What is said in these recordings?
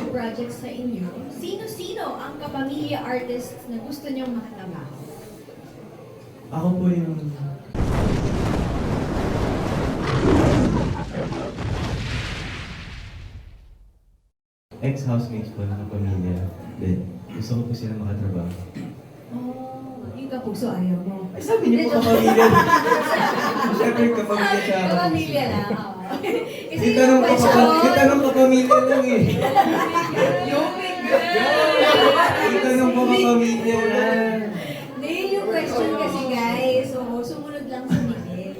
new projects sa inyo, sino-sino ang kapamilya artists na gusto niyong makatrabaho? Ako po yung... ex-housemates po ng pamilya. Then, gusto ko po sila makatrabaho. Oh, yung kapuso ayaw mo. Ay, sabi niyo po kapamilya. Siyempre, kapamilya siya. Kapamilya lang, oo. Kasi Yung tanong kapamilya lang eh. Yung Yung tanong po kapamilya lang. Hindi, yung question kasi guys, so sumunod lang sa Miguel.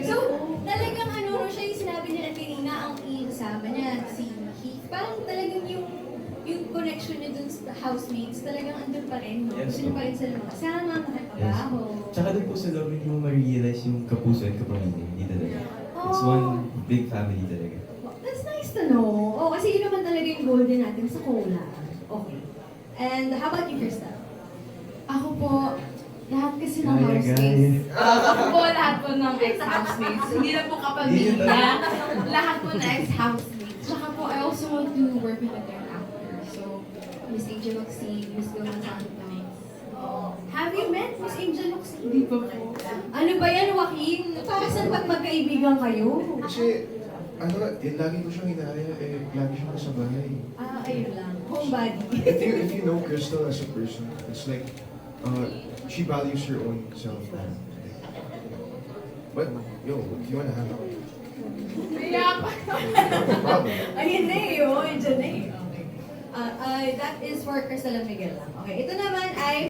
So, talagang ano siya yung sinabi nila kanina, ang isama niya, si Keith, parang talagang yung connection niya dun sa housemates, talagang andun pa rin, no? Yes, Gusto niyo pa rin sila makasama, makakabaho. Tsaka doon po sa loob, hindi mo ma-realize yung kapuso at kapamilya. Hindi talaga. It's Oh. one big family talaga. That's nice to know. Oh, kasi yun naman talaga yung goal din natin sa Cola. Okay. And how about you, Crystal? Ako po, lahat kasi ng Gaya, housemates. gaya. Ako po, lahat po ng ex-housemates. Hindi na po kapamilya. Lahat po na ex-housemates. Tsaka po, I also want to work with other actors. So, Miss Angel Maxine, Miss Vilma Santos. Have you met Miss Angel Luxie? Hindi pa po. Ano ba yan, Joaquin? Para saan pag magkaibigan kayo? Kasi, lagi ko siyang inaaya, lagi siyang nasa bahay. Ayun lang. Homebody. If you know Crystal as a person, it's like, she values her own self. But, yo, if you wanna hang out, Kaya pa. no problem. Ayun na eh, oh, dyan na eh. Okay. That is for Crystal and Miguel lang. Okay, ito naman ay